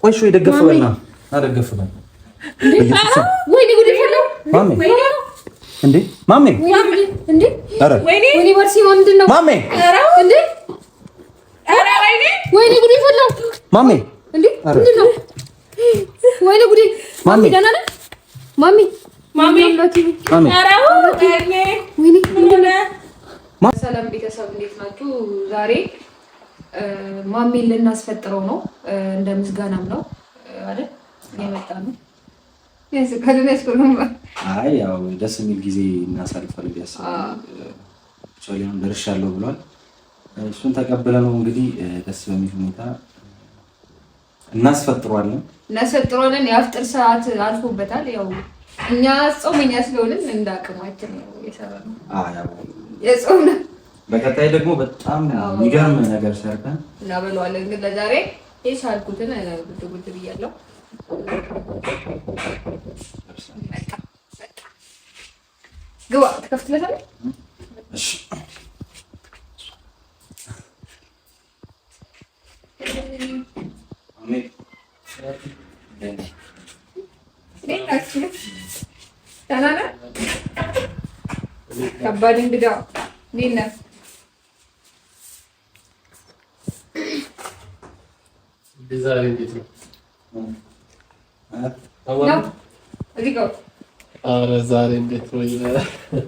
ቆይሽ ወይ ደገፍ በልና አደገፍ በል ወይኔ ጉድ ፈለው ማሜ እንዴ ማሜ እንዴ ወይኔ ወርሲ ምንድን ነው ማሜ እንዴ ኧረ ወይኔ ጉድ ፈለው ማሜ እንዴ ምንድን ነው ወይኔ ጉድ ማሜ ደህና ነህ ማሜ ኧረ ወይኔ ምንድን ነው ሰላም ቤተሰብ እንዴት ናችሁ ዛሬ ማሜን ልናስፈጥረው ነው እንደ ምስጋናም ነው አይደል የመጣ ነው አይ ያው ደስ የሚል ጊዜ እናሳልፋለን ያሳልፋል ሶሊያን ደርሻለሁ ብሏል እሱን ተቀበለ ነው እንግዲህ ደስ በሚል ሁኔታ እናስፈጥረዋለን የአፍጥር ሰዓት አልፎበታል ያው እኛ ጾመኛ ስለሆንን እንዳቅማችን ነው የሰራነው ያው የጾም ነው በቀጣይ ደግሞ በጣም የሚገርም ነገር ሰርተን እናበለዋለን ግን ለዛሬ የቻልኩትን ጉድ ብያለሁ ግባ ትከፍትለታለህ እሺ ከባድ እንግዳ እንዴት ነህ? ዛሬ እንዴት ነው? ኧረ ዛሬ እንዴት ነው?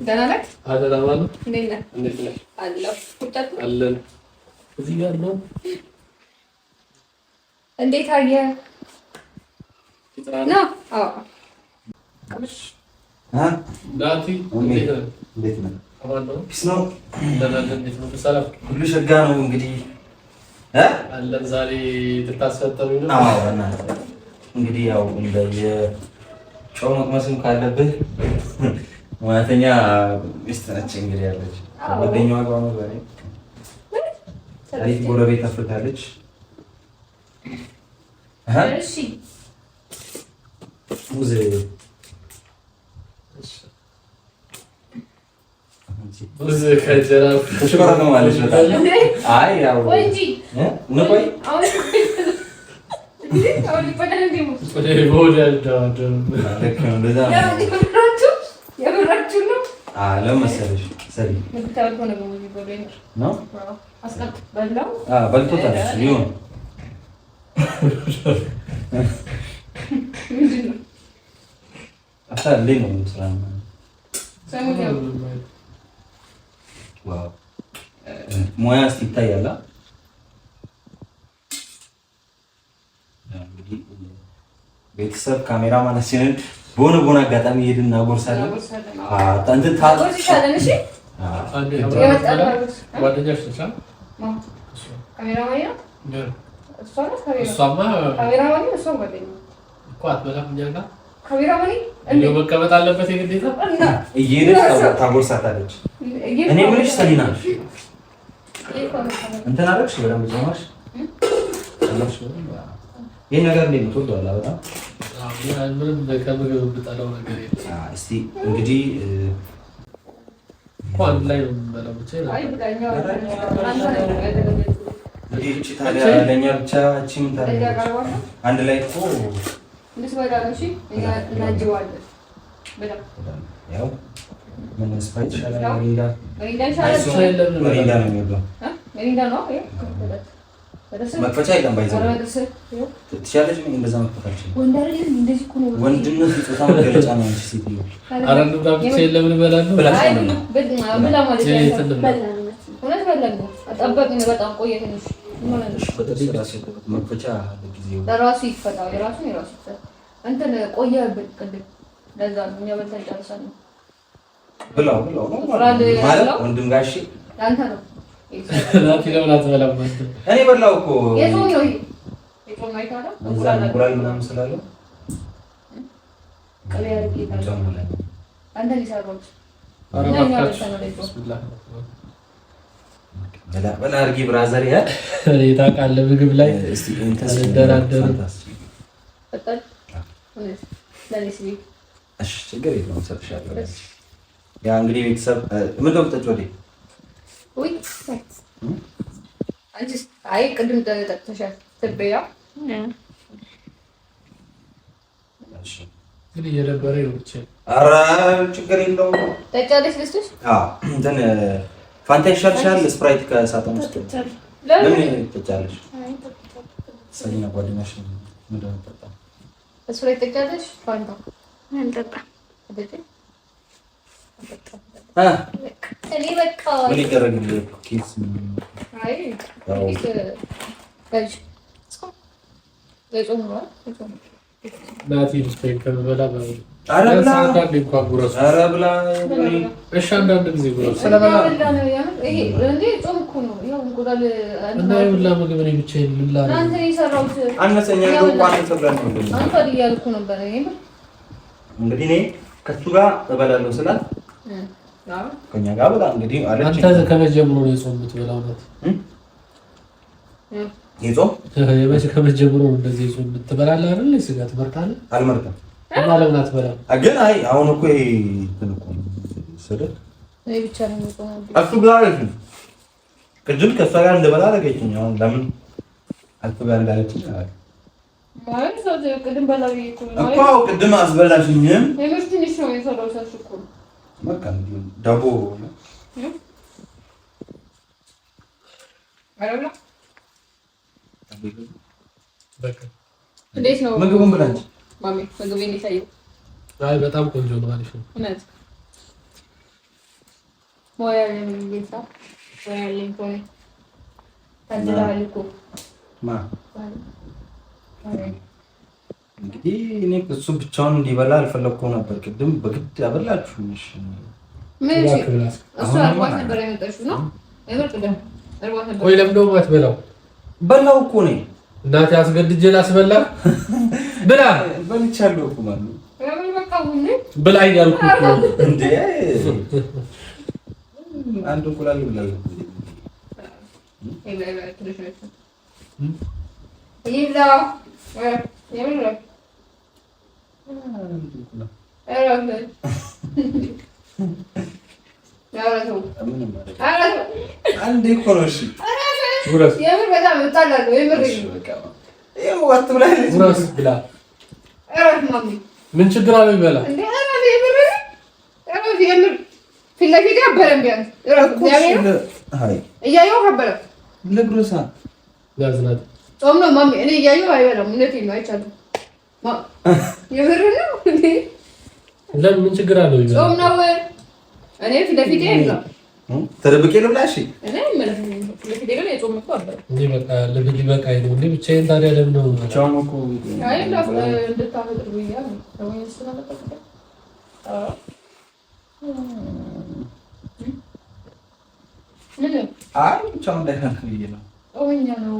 ደህና ነህ? አደራ ማለት እንዴት ነህ? እንዴት ነህ? አለሁ አለን እዚህ ጋር ነው። እንዴት አየህ? ነው አዎ ዳቲ እንዴት ነህ? ፒስ ነው። እንዴት ነው? ሰላም ሁሉ ሸጋ ነው እንግዲህ አለን ዛሬ ልታስፈጠሩ ነው? አዎ እናንተ እንግዲህ ያው እንደየ ጨው መቅመስም ካለብህ ሙያተኛ ሚስት ነች እንግዲህ ያለች ጓደኛዋ ጋር ነው ዛሬ አሪፍ ጎረቤት አፍርታለች። እሺ ሙዝ ሙዝ ከጀራ ተሽከራ ነው ማለት ነው። አይ ያው ወንጂ ነቆይ አሁን ይፈዳል እንዴ ሙዝ ወደ ቦደል ዳደም የብራችሁ ነው ለመሰለሽ ሰሪ ምክታው ሆነ በሙዝ ይቦደኝ ነው አስቀጥ በላው በልቶታል ይሁን ምንድን ነው አታሌ ነው እንስራና ሰሙኛው ዋው ሙያ እስቲ ይታያል እንግዲህ ቤተሰብ ካሜራማናችንን በሆነ አጋጣሚ ሄድን እናጎርሳለን አንተ ታጎርሳለን እሺ አንዴ ጓደኛሽ ነሽ ካሜራማን ነው እሷማ ካሜራማን እሷ ጓደኛ እኮ አትበላም እኛ ጋር ካሜራማን እንዴ መቀመጥ አለበት የግዴታ እየሄደች ታጎርሳታለች እኔ ምንሽ ሰሊና ነሽ እንትን አደረግሽ በደንብ ጀማሽ አላሽ ይሄ ነገር እንዴት ነው ትወደዋለህ በጣም ምንም ከምግብ ብጣለው ነገር የለም እስቲ እንግዲህ አንድ ላይ ነው የምንበላው ብቻ አይ ብላኛው እንግዲህ እቺ ታዲያ ለኛ ብቻ እቺ ምን ታደርጋለች አንድ ላይ እኮ እንስበላ ነው እሺ እኛ እናጅዋለን በጣም ያው ምን ስፓይስ ይሻላል መሪንዳ ይሻላል መሪንዳ ነው የሚወደው መሪንዳ ነው መክፈቻ የለም ባይዘው ትችላለች ምን እንደዛ መክፈታችን ወንዳሪን እንደዚህ እኮ ነው ወንድነት ጾታ መገለጫ ነው እንጂ ሴትዮ አረንዱ ጋር ብቻ የለም እንበላለን ብላ ማለት ነው አጣበቅን በጣም ቆየ ትንሽ መክፈቻ ለጊዜው ለራሱ ይፈታው የራሱ ይፈታው እንትን ቆየህብን ቅድም ለዛ ነው እኛ በልተን ጨርሰናል ብላው ማለት ወንድም ጋር እሺ አንተ ነው ናቲ ለምን አትበላም እኔ በላው እኮ የጾም ነው የጾም ነው አይታለ እንቁላል ምናምን ስላለው ቀለ ያርቂታ አንተ ሊሳሮች በላ አርጊ ብራዘር ያ እኔ ታውቃለህ ምግብ ላይ እስቲ እንተስ እንደራደሩ በጣም ለኔስ እሺ ችግር የለውም ሰጥሻለሁ ያ እንግዲህ ቤተሰብ ምን ገብተጭ ወዴ ወይ አንቺ አይ ቅድም ተጠጥተሻል ትበያ እንግዲህ እየደበረኝ ነው ብቻ። ኧረ ችግር የለውም። ጠጫለሽ ልስጥሽ? አዎ እንትን ፋንታ ይሻልሻል። ስፕራይት ከሳጥን ውስጥ ለምን ትጠጫለሽ? ሰሊና ጓደኛሽ ምንድን ነው የምትጠጣው? ስፕራይት ጠጫለሽ? ፋንታ አንጠጣም። እኔ በቃ ምን ይደረግልህ? ኬስ አይ ናቲ ስፔን ከበላ አንዳንድ ጊዜ ጉረሱ እና የሁላ ምግብ እኔ ብቻዬን ምን ላድርግ? አነሰኛ እንግዲህ እኔ ከእሱ ጋር እበላለሁ ስላት ከእኛ ጋር ብላ እንግዲህ አለች። አንተ ከመጀመሩ ነው የጾም የምትበላው ናት? የጾም ከመጀመሩ እንደዚህ የጾም የምትበላለህ አይደል? ስጋ ትመርጣለህ? አልመርጥም። እና ለምን አትበላም? ግን አይ አሁን እኮ ይሄ እንትን እኮ ስልህ ብቻ ነው የምጾመው እሱ ጋር አለች። ቅድም ከእሷ ጋር እንደበላ አደረገችኝ። አሁን ለምን አትበላ እንዳለችኝ አላውቅም። እኮ ቅድም አስበላሽኝም። በቃ ዳቦ እንዴት ነው ምግቡን ብላንቺ ማሚ? ምግብ የሚታየው አይ በጣም ቆንጆ ነው። አሪፍ ነው። እውነት ሞያ ለሚጌታ ሞያ ለሚኮኔ ታድላል እኮ ማ እንግዲህ እኔ እሱ ብቻውን እንዲበላ አልፈለኩም ነበር። ቅድም በግድ ያበላችሁ ነሽ። ምን እሱ አርባት ነበር የመጣሽው ነው አይወርቅም። አርባት ነበር። ቆይ ለምን ነው የማትበላው? በላው እኮ ነኝ እናቴ አስገድጄ ላስበላ ብላ በልቻለሁ እኮ ማለት ነው። ብላ እያልኩ እኮ እንዴ አንድ እንቁላል ብላለሁ። አንዴ እኮ ነው። እሺ የምር በጣም እጣላለሁ። የምር ብላ ምን ችግር አለው? ይበላ እንዴ የምር ፊት ለፊት ያበረም ቢያንስ እያየሁ ከበረ ለግሮሳ ያዝናት ጾም ነው ማሚ። እኔ እያየሁ አይበላም። እውነቴን ነው። አይቻልም። የምር ነው እንዴ? ለምን ምን ችግር አለው? ይበላ ጾም ነው። እኔ ፊት ለፊት ያይላ ተደብቄ ልብላ። እሺ እኔ ማለት ነው ፊት ለፊት ግን የጾም እኮ አበረ እንዴ በቃ ለብድ በቃ አይደለም እንዴ ብቻዬን ታዲያ ለምን ነው ቻው እኮ አይ እንድታፈጥሩ ብያ ነው ወይ ስለመጣ አይ ብቻው እንዳይሆን ነው። እኛ ነው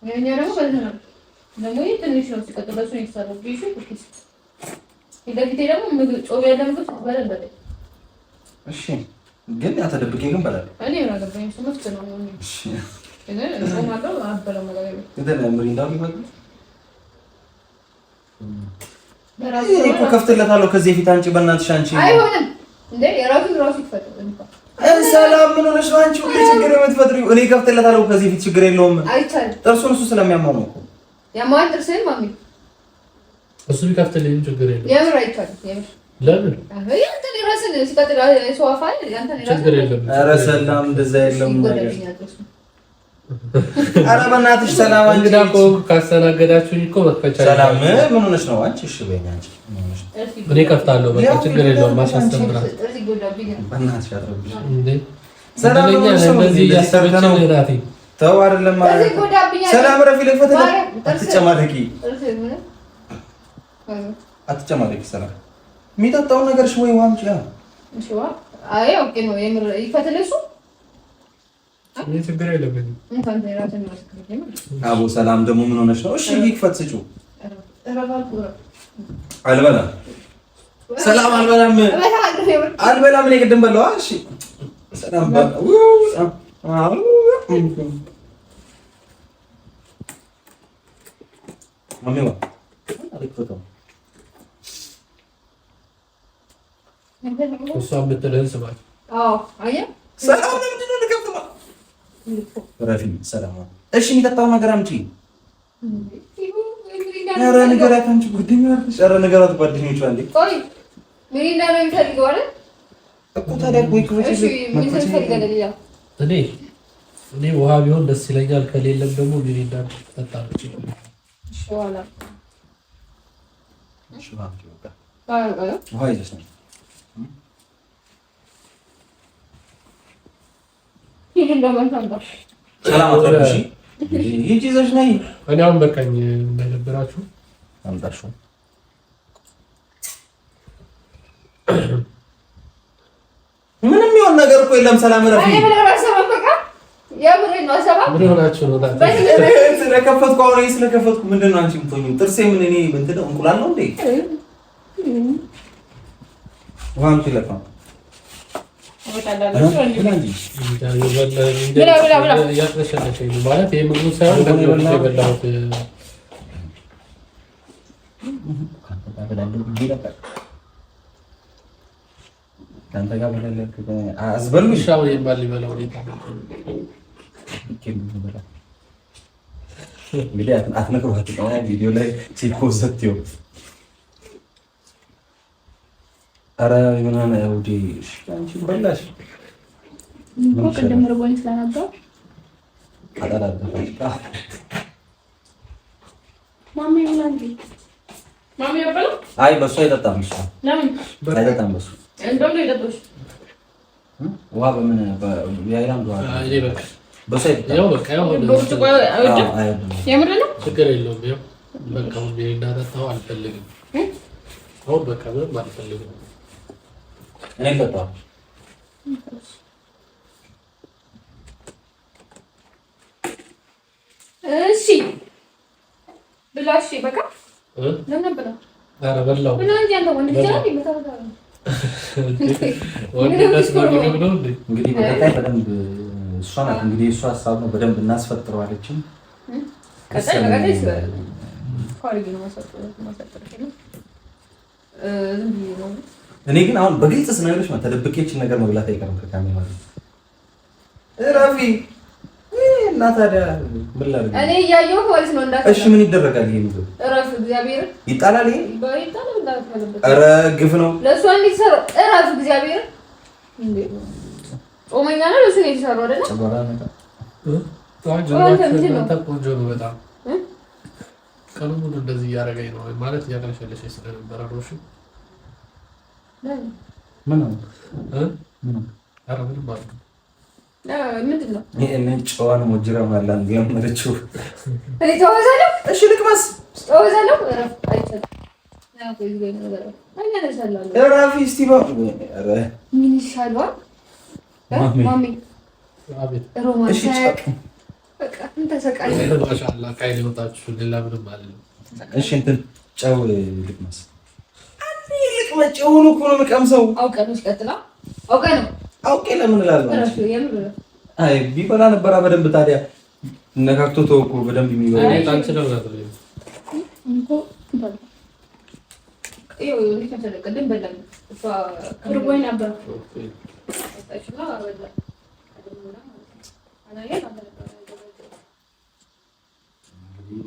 እኛ ደግሞ በዚህ ነው ደግሞ ትንሽ ነው ሲቀጥል በሱ ይሰራል። ቢሹ ኩኪስ ይደግቴ ደግሞ ምግብ ጾም ያለ ምግብ በለበለ። እሺ ግን ተደብቄ ግን በላለሁ። እኔ ያላገባኝ እሱ መፍት ነው ነው። እሺ እኔ ጾማለሁ አበላው ማለት ነው። እንትን ምሪንዳው ይመጣ እኔ እኮ ከፍትለታለሁ ከዚህ ፊት አንቺ በእናትሽ አንቺ አይሆንም እንዴ የራሱን ራሱ ይፈጠር እንኳን ሰላም ምን ሆነሽ ነው አንቺ? ሁሌ ችግር የምትፈጥሪው እኔ ከፍትለታለሁ ከዚህ ፊት ችግር የለውም። አይቻልም። ጥርሱን እሱ ስለሚያማው ነው እኮ ያማን ጥርስን ማሚ እሱ ቢከፍትልኝ ችግር የለውም። የምር አይቻልም። የምር ለምን ያንተ ራስን ሲቀጥል ሶፋ ያንተ ራስን ችግር የለም። ኧረ ሰላም እንደዛ የለም ነገር ኧረ በእናትሽ ሰላም እንግዳ እኮ ካስተናገዳችሁኝ እኮ መክፈቻ ሰላም ምን ሆነሽ ነው አንቺ? እሺ በይኝ አንቺ እኔ ከፍታለሁ። በቃ ችግር የለውም። ማሳስተምራ በእናትሽ አትረብሽ እንዴ ሰላምኛ እንደዚህ እያሰበችን ናቲ ተው አይደለም ማለት ሰላም ረፊ ለፈተ አትጨማለቂ አትጨማለቂ ሰላም የሚጠጣውን ነገር ወይ ዋምጪ እሺ ዋ አይ ኦኬ ነው የምር ይፈተለሱ እኔ ችግር የለብኝም። እንኳን ተራተን ማስከረም አቡ ሰላም ደግሞ ምን ሆነሽ ነው? እሺ ይክፈት ስጩ አልበላም ሰላም አልበላም አልበላም እኔ ቅድም በላዋ። እሺ ሰላም ማሚዋ አልክፈተው እሷ የምትልህን ስማት። አዎ አየህ ሰላም ለምንድን ነው ልከፍተው? ረፊ ሰላም እሺ የሚጠጣው ነገር አምጪ ኧረ ንገራት አንቺ ጓደኛ አይደለሽ? ኧረ ንገራት ጓደኞቿ እንዴ። ቆይ ሚሪንዳ ነው የሚፈልገው አይደል እኮ ታዲያ ቆይ እሺ ምን ትፈልጋለህ? ሌላ እኔ ውሃ ቢሆን ደስ ይለኛል። ከሌለም ደግሞ ሚሪንዳ ጠጣለች። እሺ ዋላ እሺ ባንቺ በቃ ውሃ ይዘሽ ነው ሰላም አትረብሺ። ሂጂ ይዘሽ ነይ። እኔ አሁን በቃኝ እንዳይደብራችሁ አምጣሽው። ምንም ይሆን ነገር እኮ የለም። ሰላም ረፊ ምን ሆናችሁ ነው? ስለከፈትኩ አሁን ስለከፈትኩ ምንድን ነው አንቺ የምትሆኚው? ጥርሴ ምን እኔ እንትን ነው እንቁላል ነው እንዴ? ውሃም ሲለፋ ማለት የምግቡ ሳይሆን የበላሁት ከአንተ ጋር አዝበሉሽ ሊበላው እንግዲህ አትነግሯት ቪዲዮ ላይ ሲፖስት ይው ኧረ ምናምን ውዴ አንቺ በላሽ እኮ ቅድም ርቦኝ ስለነበር አጣላደፋች ማሚ ይላንዲ ማሚ ያበላ አይ በሱ አይጠጣም። እሱ ለምን አይጠጣም? በሱ እንደውም ነው የጠጣሽ ውሃ በምን በያይላንድ ውሃ አይ በቃ በሱ አይጠጣም። ያው በቃ ያው ብርጭቆ አይወድም። የምር ነው ችግር የለውም። ያው በቃ ምን እንዳጠጣው አልፈልግም። አሁን በቃ ምንም አልፈልግም። እኔ ልጠጣው እሺ ብላሽ በቃ ለምን ብላ ኧረ በላው ምን አንተ ያንተ ወንድ ልጅ አይደል? ወንድ ልጅ ነው እንዴ? እንግዲህ በቀጣይ በደንብ እሷ ናት እንግዲህ እሷ ሀሳብ ነው በደንብ እናስፈጥረዋለችም። ቀጣይ ኳሪግ ነው ማሰጥረው እኔ ግን አሁን በግልጽ ስነግርሽ ነው ተደብቄችን ነገር መብላት አይቀርም ከካሜራ ማለት እራፊ እና ታዲያ ምን ላድርግ እኔ እያየሁ ማለት ነው እንዳትል። እሺ ምን ይደረጋል? ይሄ ምግብ እራፍ እግዚአብሔር ይጣላል። ይሄ ይጣላል እንዳትፈልበት። ኧረ ግፍ ነው። ለእሷ እንዴት ሰራው? እራፍ እግዚአብሔር እንዴ ጾመኛ ነው ለእሱ ነው የተሰራው አይደል? ጨጓራ ነው ቆንጆ ነው በጣም ቀኑ ሙሉ እንደዚህ እያደረገኝ ነው ማለት እያቀለሸለሽ ስለነበረ ነው። እሺ ምን ነው ምን ነው? ኧረ ምንም ማለት ነው ምንድን ነው? ይሄንን ጨዋን ሞጅራ ማላን ለምረችው እኔ ተወዛለሁ። እሺ ልቅመስ ተወዛለሁ። እረፍ አይቻልም። ያ ቆይ ይገኝ ነገር አለ አይደለም። እረፍ እስቲ ኧረ ምን ይሻላል? ማሚ አቤት ሮማን እሺ በቃ እንተ ሰቃይ ማሻአላ ካይል ወጣችሁ ሌላ ምንም አይደለም። እሺ እንትን ጨው ልቅመስ አንዴ ልቅመስ። ጨውን እኮ ነው የምቀምሰው። አውቀህ ነው ሲቀጥላ አውቀህ ነው አውቄ ለምን እላለሁ? አይ ቢበላ ነበር በደንብ ታዲያ ነካክቶ ተወኩ በደንብ የሚበላ እኔ ታንቺ ነው ማለት ነው እንኮ ባል ይኸው እንዴት ተደረቀደም በላኝ እሷ ርቦኝ ነበር። ታሽማ አበላ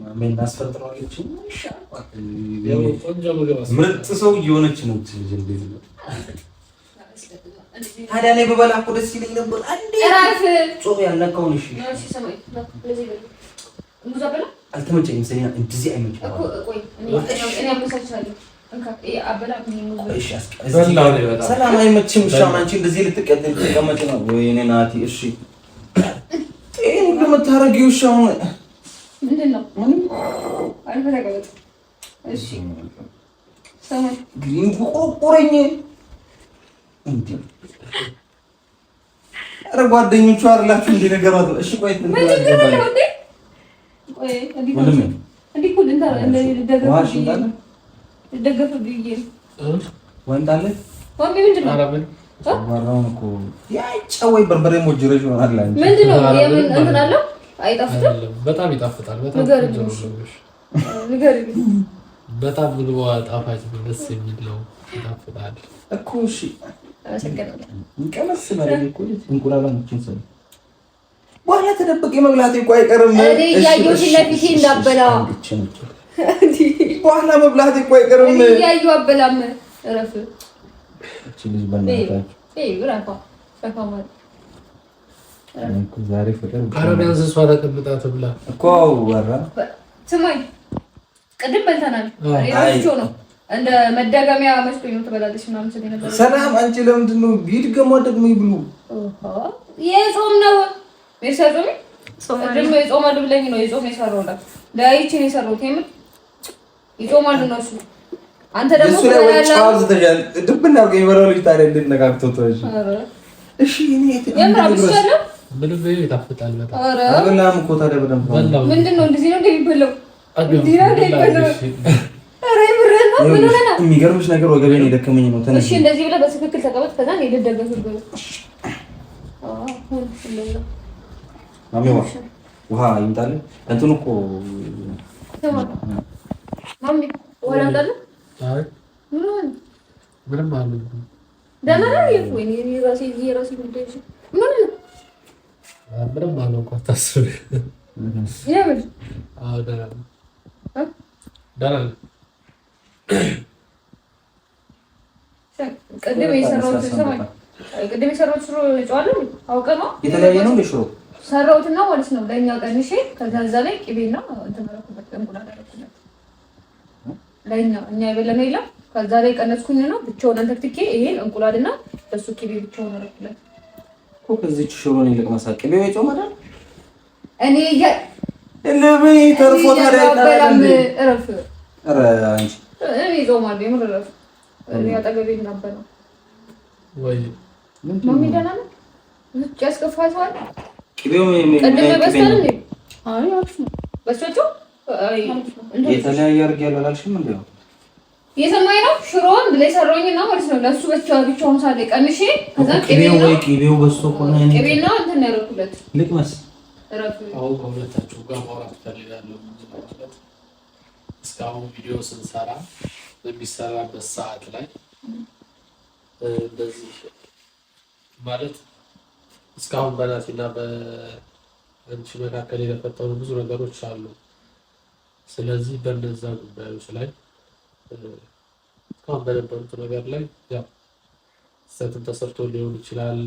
ማሜን እናስፈጥረዋለች። ምርጥ ሰው እየሆነች ነው እንዴት ነው ታዲያ? እኔ በበላ እኮ ደስ ይለኝ ነበር። አንዴ ጾም ያልነካውን እሺ አልተመቸኝም። ሰኛ እንደዚህ አይመችም እኮ ቆይ እኔ አመሳችኋለሁ። ሰላም አይመችም። ሻማ አንቺ እንደዚህ ልትቀጥል ተቀመጭ ነው ወይ? እኔ ናቲ እሺ ይሄን ለምታረጊው ሻው ምንድን ነው? አሪፍ ተቀመጥ እሺ። ሰማይ ግሪን ቆቆረኝ እንዴ? ኧረ ጓደኞቹ አይደላችሁ እንዴ ነገሯት። እሺ ቆይ ምን ችግር አለው እንዴ? ቆይ እንዴ ኩል እንደ ደገፍ ብዬ ወንድ አለ ወንድ ምንድን ነው? ማራውን እኮ ያጫወይ በርበሬ ሞጅረሽ ይሆናል አንቺ ምንድን ነው? የምን እንትን አለው? አይጣፍጥም? በጣም ይጣፍጣል። በጣም ንገሪኝ። በጣም ምግቡ ጣፋጭ ደስ የሚል ነው። ይጣፍጣል እኮ እሺ አመሰግናለሁ። እንቀመስ ማለት እኮ እንቁላላችን ሰው በኋላ ተደብቄ መብላቴ እኮ አይቀርም። እኔ ያየሁት ለፊቴ እንዳበላ በኋላ መብላት እኮ አይቀርም። ያዩ አበላም እረፍ። እቺ ልጅ በእናታችሁ ዛሬ ፍቅር ቢያንስ እሷ ተቀምጣ ትብላ እኮ ወራ ስማኝ፣ ቅድም በልተናል። አይቾ ነው እንደ መደገሚያ መስሎኝ ነው ትበላለች ምናምን ስለኝ ነበር። ሰላም አንቺ ለምንድን ነው ቢድገሙ ደግሞ ይብሉ? የጾም ነው የሰሩኝ ደግሞ የጾማሉ ብለኝ ነው የጾም የሰራውላት ዳይቺ ነው የሰራው ተምር ይጾማሉ ነው እሱ። አንተ ደግሞ ጫው ዝተጃል ድብና አርገ ይበራው ልጅ ታዲያ እንድነካክተው ተወሽ። እሺ እኔ ምንም ይጣፍጣል በጣም አበላም እኮ ታዲያ በደንብ ምንድን ነው እንደዚህ ነው እንደሚበላው እንዲህ ነው እንደሚበላው። ኧረ ይብረና ምን ሆነና የሚገርምሽ ነገር ወገቤን የደከመኝ ነው። እሺ እንደዚህ ብለህ በትክክል ተቀመጥ። ከዛ ነው ልደገፍልህ። ማሚዋ ውሃ ይምጣል። እንትኑ እኮ ማሚ ውሃ ይምጣል። አይ ምንም አለ ደህና ነው ወይ? የራሴ ጉዳይ እሺ። ምን ነው ምንም አለ እኮ አታስቢ። የምን አዎ ደህና ነው ደህና ነው። ቅድም የሰራሁት ሰማኝ። ቅድም የሰራሁት ሽሮ ጨዋለሁ አውቀህ ነው የተለያየ ነው ለሽሮ ሰራሁትና ማለት ነው። ለኛ ቀንሼ ከዛ እዛ ላይ ቅቤና እንትን አደረኩበት እንቁላል አደረኩበት። ለኛ እኛ የበለነው የለም። ከዛ ላይ ቀነስኩኝና ብቻውን አንተክትኬ ይሄን እንቁላልና በሱ ቅቤ ብቻውን አደረኩለት እኮ። ከዚህ ሽሮን ይልቅ መሳቅ ቅቤው የጾም አይደል? እኔ ለምን ተርፎ ታዲያ በላም እረፍ። ኧረ አንቺ እኔ ጾማለሁ የምር እረፍ። እኔ አጠገቤ ነበር ነው ወይ ማሚ ደህና ነው? ውጭ ያስከፋታል። ቅቤው ቅድም በስተል እንዴ? አይ አሪፍ ነው። በስተቹ አይ የተለያየ አድርግ ያላልሽም እንዴ? የሰማይ ነው ሽሮን ብለ ሰራውኝና ማለት ነው። ለሱ ብቻውን ሳለ ቀንሼ ከዛ ቅቤው በሱ ሆነ እኔ ቅቤና እንትን ያደረኩለት ልቅመስ እረፍ። አሁን ከሁለታችሁ ጋር ማውራት ፈልጋለሁ። እስካሁን ቪዲዮ ስንሰራ በሚሰራበት ሰዓት ላይ እንደዚህ ማለት እስካሁን በናቲና በአንቺ መካከል የተፈጠሩ ብዙ ነገሮች አሉ። ስለዚህ በእነዛ ጉዳዮች ላይ እስካሁን በነበሩት ነገር ላይ ያው ስህተትም ተሰርቶ ሊሆን ይችላል።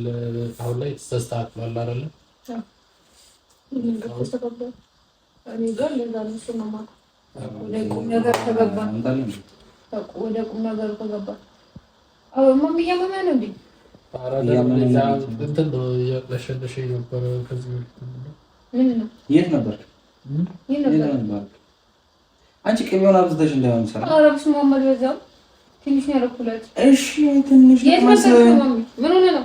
አሁን ላይ ተስተካክሏል አይደለ? ወደ ቁም ነገር ተገባ። ማሚያ ማማ ነው እንዴ? እንትን ነው ያለሸለሸኝ ነበር። ከዚህ ምን ነው የት ነበር? አንቺ ቅቤውን አብዝተሽ እንዳይሆን ይችላል። ኧረ በስመ አብ በዛው ትንሽ ነው ያደረኩለት። እሺ ትንሽ የት ነበር ማሚ? ምን ሆነ ነው?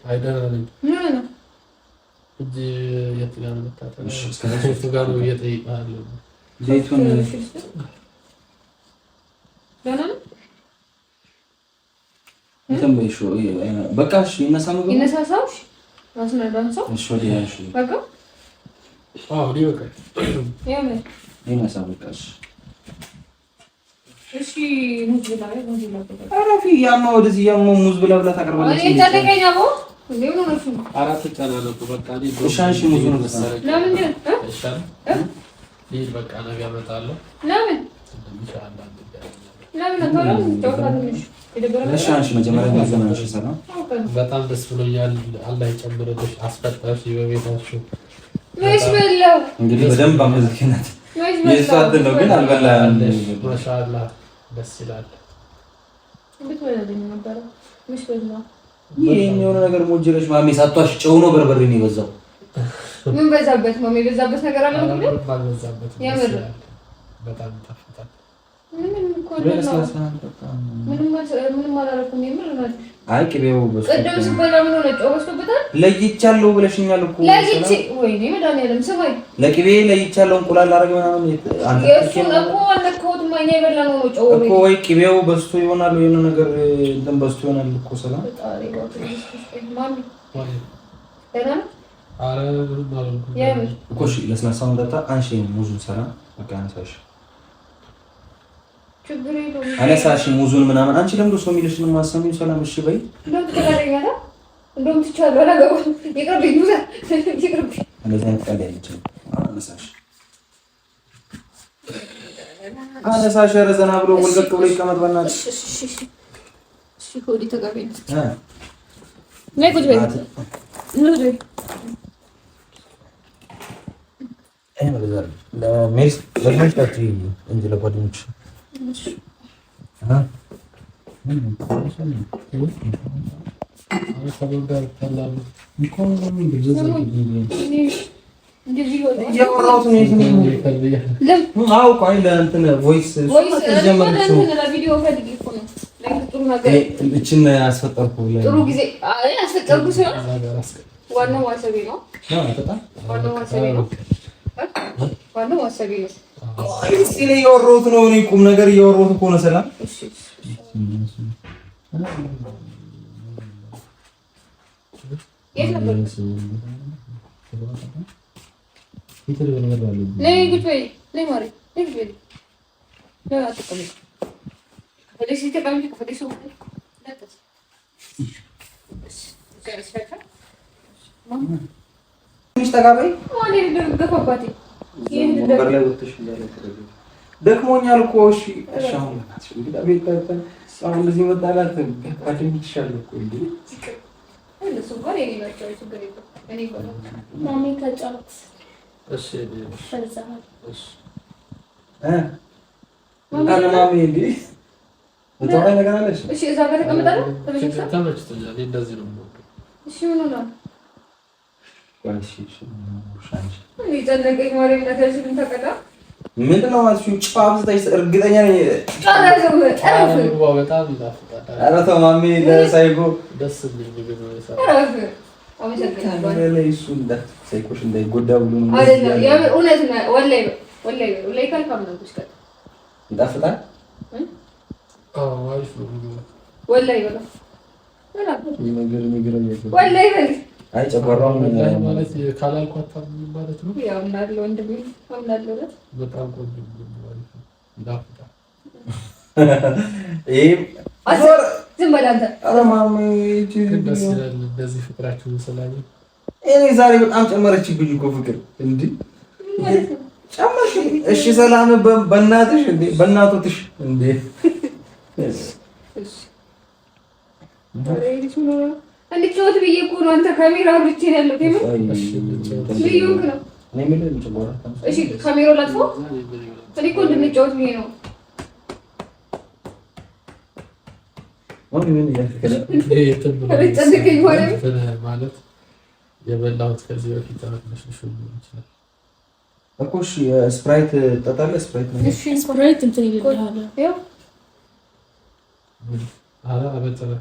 አይደለም ምን ሆነ ነው? እጂ የት ጋር ነው መጣጣ? እሺ እስከ ጋር ነው እየጠየቃለሁ። ዘይቱን ገና ነው እንተምበይሾ በቃ እሺ ይነሳው ይነሳሳውሽ አስነዳንሳው እሺ ወዲያ እሺ በቃ አዎ ሊወቀ ያምን ይነሳው በቃ እሺ ሙዝ ብላ አራፊ ያማ ወደዚህ ያማ ሙዝ ብላ ብላ ታቀርባለች። እኔ ታደቀኛ ቦ እንደው ነው እሱ አራት ተናለቁ በቃ እኔ እሺ ሙዝ ነው ተሰረቀ ለምን ግን እሺ ይሄ በቃ ነገ እመጣለሁ። ለምን ኢንሻአላህ ለምን አታውራም? ተወራለሽ እሺ መጀመሪያ ማዘናሽ ሰላም በጣም ደስ ብሎኛል። አላህ ይጨምርልሽ። አስፈጣሽ በቤታችሁ መች በላው እንግዲህ በደንብ አመዝኪናት የሷት ነው ግን አልበላም። ማሻአላህ ደስ ይላል። እንዴት ወለደኝ ነበር መች በላው ይሄ የሆነ ነገር ሞጅለሽ ማሚ ሳቷሽ ጨው ነው በርበሬ ነው የበዛው። ምን በዛበት ማሚ የበዛበት ነገር አለ ነው ግን ባልበዛበት ያምር በጣም ይጣፍጣል። ምንም አላደረኩም። የምር ነው። አይ ቅቤው ቅድም ስበላ ምን ሆነ? ጨው በዝቶበታል። ለይቻለሁ ብለሽኛል እኮ ለይቼ ወይኔ መድኃኒዓለም ስማኝ፣ ለቅቤ ለይቻለሁ እንቁላል አደረገ ምናምን አንተ እሱን እኮ አልነካሁትም። እኛ የበላነው ነው ጨው እኮ ወይ ቅቤው በዝቶ ይሆናል ወይ የሆነ ነገር እንትን በዝቶ ይሆናል እኮ ሰላም ማሚ ደህና ነው። ኧረ እኮ እሺ ለስላሳውን ጠጣ። አንሺ ሙዙን ሰላም በቃ አንሳሽ ችግር የለውም። አነሳሽ ሙዙን ምናምን አንቺ ለምዶ ሰው የሚልሽን ማሰሚው ሰላም እሺ በይ። እንደውም ትቻለሁ አላገባም። ይቅርብኝ ሙዛ ይቅርብኝ። እንደዚህ አይነት ቃል ያለች አነሳሽ አነሳሽ ረዘና ብሎ ወልቀቅ ብሎ ይቀመጥ በእናትሽ። እሺ ሆዲ ተጋበኝ ነይ ቁጭ በይ ኑሪ ለሜስ ለማይታች እንጂ ለጓደኞች እችን ያስፈጠርኩ ጥሩ ጊዜ ያስፈጠርኩ ሲሆን ዋናው ዋሰቤ ነው። ዋናው ዋሰቤ ነው። ዋናው ዋሰቤ ነው። እስኪ እያወራሁት ነው። እኔ ቁም ነገር እያወራሁት እኮ ነው። ሰላም ደክሞኛል እኮ እሺ አሁን እንደዚህ መጣላት ጓደኞችሻል እኮ እንዴ እሱ ጋር የኔናቸው ችግር የለም። እኔ ማሚ ከጫት እሺ እሺ ማሚ እንዴ ወጣው ነገር አለሽ? እሺ እዛ ጋር ተቀምጣለህ? ተመችቶኛል። እንደዚህ ነው። እሺ ምን ነው? እሺ እኔ ተነገኝ ማረም ለተሽልን ተቀጣ ምንድን ነው ማለት ነው? ጫብስታይስ እርግጠኛ ነኝ። ጫራዘው በጣም ይጣፍጣል። ኧረ ተው ማሚ ለሳይኮ ደስ የሚል ምግብ ነው የሰራው። አመሰግናለሁ። እሱ ሳይኮሽ እንዳይጎዳ ብሎ ነው አይደል? ያ እውነት ነው። ወላሂ ካልካም ነው ትስከት ይጣፍጣል። አዎ አሪፍ ነው። ወላሂ ወላሂ አይ ጨጓራው ማለት ካላልኳት ማለት ነው። ያው እንዳለ ወንድሜ አምናለሁ። በጣም ቆንጆ ማለት ነው። ዳፍታ አዞር ዝም በል አንተ። ኧረ ማሚ ደስ ይላል እንደዚህ ፍቅራችሁን ስላለ። እኔ ዛሬ በጣም ጨመረችብኝ እኮ ፍቅር እንዴ ጨመርሽ። እሺ ሰላም በእናትሽ እንዴ በእናቶትሽ እንዴ እሺ እንድትጮት ብዬ እኮ ነው። አንተ ካሜራ አብርቼ ነው ያለው። ልዩክ ነው። እሺ ካሜራው ላጥፎ እኔ እኮ እንድንጫወት ብዬ ነው። ማለት የበላሁት ከዚህ በፊት እኮ እሺ ስፕራይት ጠጣለህ? ስፕራይት ነው። እሺ ስፕራይት እንትን ይልልሃል። ያው አረ አበጠረ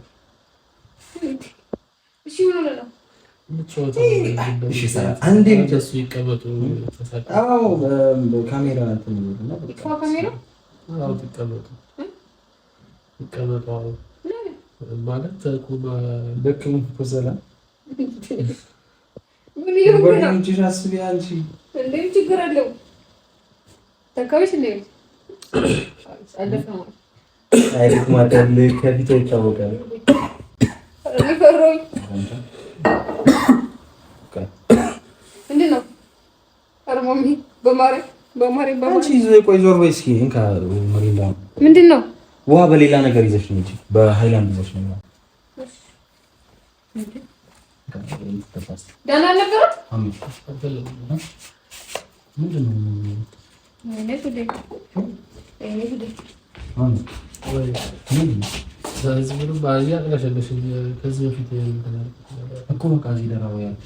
እሺ ምን ሆነ ነው? እሺ ሰራ አንዴ ብቻ ይቀመጡ። አዎ በካሜራ እንትን ነው። ካሜራ አዎ ይቀመጡ ማለት ተቁማ ደክሙ ፈዘላ ምን ይሁን ነው እንጂ አስቢ አንቺ እንዴ ችግር አለው ተካውሽ እንዴ አለፈው አይት ማተል ከፊት ይታወቃል። ፈሮኝ ምንድን ነው? ኧረ ማሚ በማሪ አንቺ ቆይ ዞር በይ እስኪ እንካ መሪላ ምንድን ነው? ውሃ በሌላ ነገር ይዘሽ ነው እንጂ በሃይላንድ ይዘሽ ነው። ደህና አልነበረም? ምንድን ነው? ከዚህ በፊት እኮ በቃ እዚህ ደራው የለም።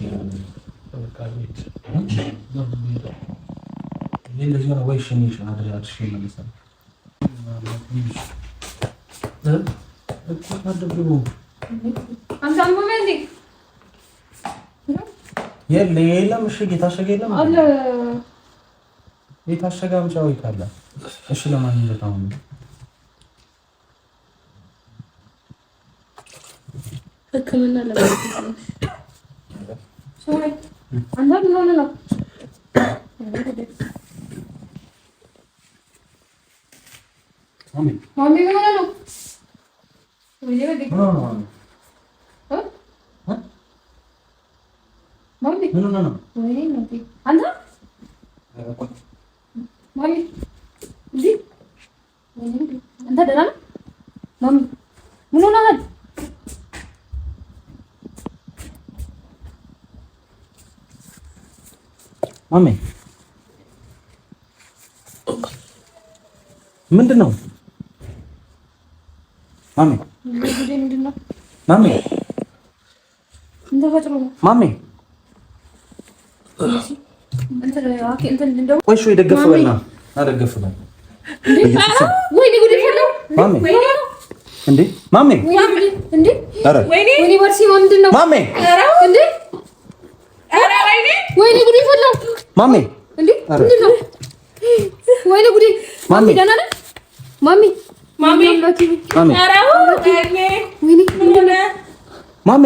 እሺ የታሸገ የለም አለ የታሸገ አምጫው ይካለ። እሺ ለማንኛውም ሕክምና ለማለት ነው። ሶሪ አንተ ምን ሆነህ ነው? ማሚ ምን ሆነህ ነው? ማሚ ምን ሆነህ ነው? አንተ ማሚ አንተ ደህና ነህ? ማሚ ምን ሆነሃል? ማሚ ምንድን ነው? ማሚ ምንድን ነው? ማሚ ማሚ ቆይ እሺ፣ ደገፍ በልና አደገፍ በል ወይኔ ጉድ ፈለው ማሚ እንዴ ማሚ እንዴ ወይኔ ወርሲ ምንድን ነው ማሚ እንዴ ወይኔ ጉድ ፈለው ማሚ እንዴ ምንድን ነው ወይኔ ጉድ ማሚ ደህና ነህ ማሚ ማሚ ማሚ ወይኔ ምንድን ነው ማሚ